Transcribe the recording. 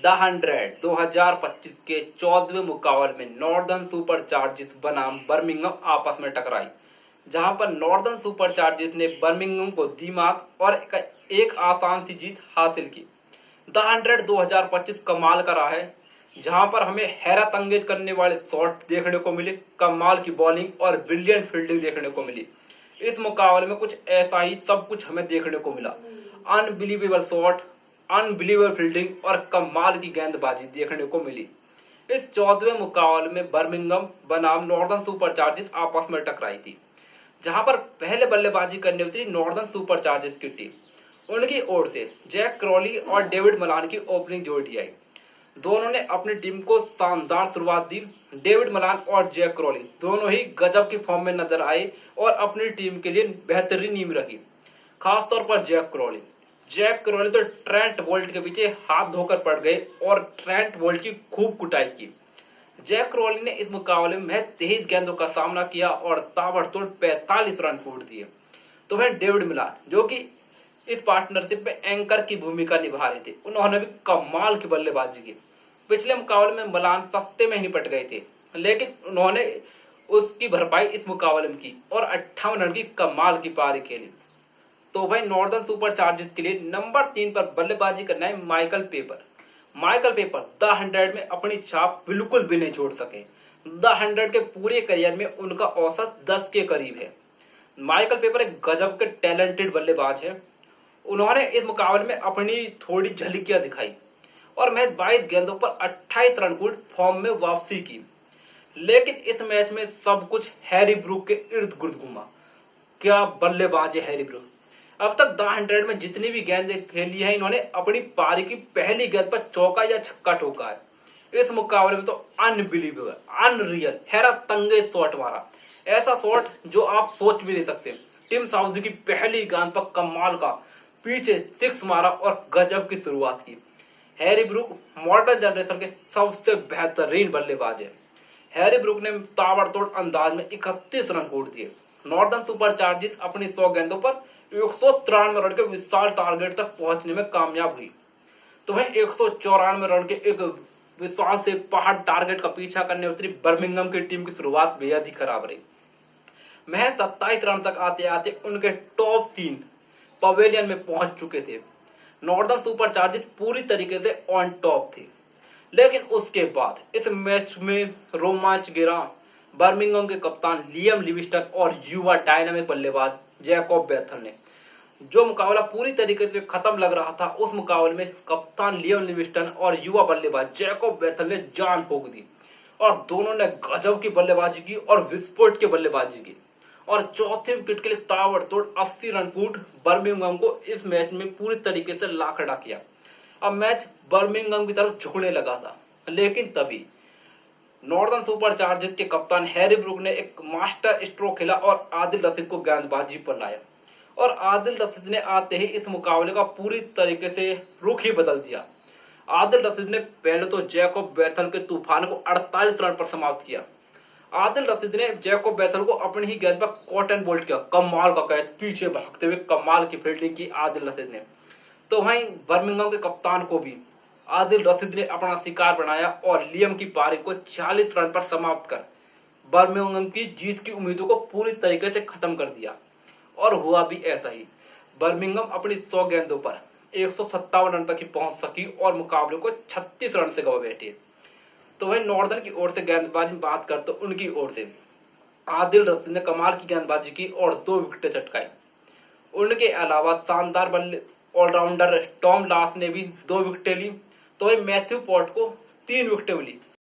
The 100 2025 के 14वें मुकाबले में नॉर्दर्न सुपर चार्जर्स बनाम बर्मिंघम आपस में टकराई, जहां पर नॉर्दर्न सुपर चार्जर्स ने बर्मिंघम को दी मात और एक आसान सी जीत हासिल की। द 100 2025 कमाल का रहा है, जहां पर हमें हैरत अंगेज करने वाले शॉट देखने को मिले, कमाल की बॉलिंग और ब्रिलियंट फील्डिंग देखने को मिली। इस मुकाबले में कुछ ऐसा ही सब कुछ हमें देखने को मिला। अनबिलीवेबल शॉट, अनबिलीवेबल फील्डिंग और कमाल की गेंदबाजी देखने को मिली। इस 14वें मुकाबले में बर्मिंघम बनाम नॉर्दर्न सुपर चार्जर्स आपस में टकराई थी, जहां पर पहले बल्लेबाजी करने उतरी नॉर्दर्न सुपर चार्जर्स की टीम। उनकी ओर से जैक क्रॉली और डेविड मलान की ओपनिंग जोड़ी आई। दोनों ने अपनी टीम को शानदार शुरुआत दी। डेविड मलान और जैक क्रॉली दोनों ही गजब की फॉर्म में नजर आए और अपनी टीम के लिए बेहतरीन नींव रखी। खासतौर पर जैक क्रॉली तो ट्रेंट बोल्ट के पीछे हाथ धोकर पड़ गए और ट्रेंट बोल्ट की खूब कुटाई की। जैक क्रॉली ने इस मुकाबले में 23 गेंदों का सामना किया और ताबड़तोड़ 45 रन कूट दिए। तो वह डेविड मलान, जो कि इस पार्टनरशिप में एंकर की भूमिका निभा रहे थे, उन्होंने भी कमाल की बल्लेबाजी की। पिछले मुकाबले में मलान सस्ते में ही निपट गए थे, लेकिन उन्होंने उसकी भरपाई इस मुकाबले में की और 58 रन की कमाल की पारी खेली। तो भाई नॉर्दर्न सुपर चार्जर्स के लिए नंबर 3 पर बल्लेबाजी करना है माइकल पेपर द 100 में अपनी छाप बिल्कुल भी नहीं छोड़ सके। द 100 के पूरे करियर में उनका औसत 10 के करीब है। माइकल पेपर एक गजब के टैलेंटेड बल्लेबाज है। उन्होंने इस मुकाबले में अपनी थोड़ी झलकियां दिखाई और मैच 22 गेंदों पर 28 रन कूट फॉर्म में वापसी की। लेकिन इस मैच में सब कुछ हैरी ब्रूक के इर्द गिर्द घूमा। क्या बल्लेबाज है हैरी ब्रूक। अब तक द 100 में जितनी भी गेंदें खेली है, इन्होंने अपनी पारी की पहली गेंद पर चौका या छक्का ठोका है। इस मुकाबले में तो अनबिलीवेबल, अनरियल, हैरत अंगेज शॉट मारा। ऐसा शॉट जो आप सोच भी नहीं सकते। टिम साउदी की पहली गेंद पर कमाल का पीछे 6 मारा और गजब की शुरुआत की। हैरी ब्रूक मॉडर्न जनरेशन के सबसे बेहतरीन बल्लेबाज है। हैरी ब्रूक ने ताबड़तोड़ अंदाज में 31 रन कूट दिए। नॉर्दर्न सुपर चार्जर्स अपनी 100 गेंदों पर 193 रन के विशाल टारगेट तक पहुंचने में कामयाब हुई। तो वहीं 194 रन के एक विशाल से पहाड़ टारगेट का पीछा करने उतरी बर्मिंघम की टीम की शुरुआत बेहद ही खराब रही। महज 27 रन तक आते आते उनके टॉप 3 पवेलियन में पहुंच चुके थे। नॉर्दर्न सुपर चार्जर्स पूरी तरीके से ऑन टॉप थी, लेकिन उसके बाद इस मैच में रोमांच गिरा। बर्मिंघम के कप्तान लियम लिविंगस्टन और युवा डायनामिक बल्लेबाज जैकब बेथल ने, जो मुकाबला पूरी तरीके से खत्म लग रहा था, उस मुकाबले में कप्तान लियम लिविंगस्टन और युवा बल्लेबाज जैकब बेथल ने जान फूंक दी और दोनों ने गजब की बल्लेबाजी की और विस्फोट की बल्लेबाजी की और चौथे विकेट के लिए ताबड़तोड़ 80 रन कूट बर्मिंघम को इस मैच में पूरी तरीके से ला खड़ा किया। अब मैच बर्मिंघम की तरफ झुकने लगा था, लेकिन तभी नॉर्दर्न सुपर चार्जर्स के कप्तान हैरी ब्रूक ने एक मास्टर स्ट्रोक खेला और आदिल रशीद को गेंदबाजी पर लाया और आदिल रशीद ने आते ही इस मुकाबले का पूरी तरीके से रुख ही बदल दिया। आदिल रशीद ने पहले तो जैकब बेथल के तूफान को 48 रन पर समाप्त किया। आदिल रशीद ने जैकब बेथल को अपनी ही गेंद पर कॉटन बोल्ट किया। कमाल का कैच, पीछे भागते हुए कमाल की फील्डिंग की आदिल रशीद ने। तो वहीं बर्मिंघम के कप्तान को भी आदिल रशीद ने अपना शिकार बनाया और लियम की पारी को 40 रन पर समाप्त कर बर्मिंघम की जीत की उम्मीदों को पूरी तरीके से खत्म कर दिया। और हुआ भी ऐसा ही। बर्मिंघम अपनी 100 गेंदों पर 157 रन तक ही पहुंच सकी और मुकाबले को 36 रन से गवा बैठी। तो वही नॉर्दर्न की ओर से गेंदबाजी में बात कर तो उनकी ओर से आदिल रशीद ने कमाल की गेंदबाजी की और 2 विकेटें चटकाई। उनके अलावा शानदार बल्ले ऑलराउंडर टॉम लास ने भी 2 विकेटें ली। तो वही मैथ्यू पॉट को 3 विकेटें मिली।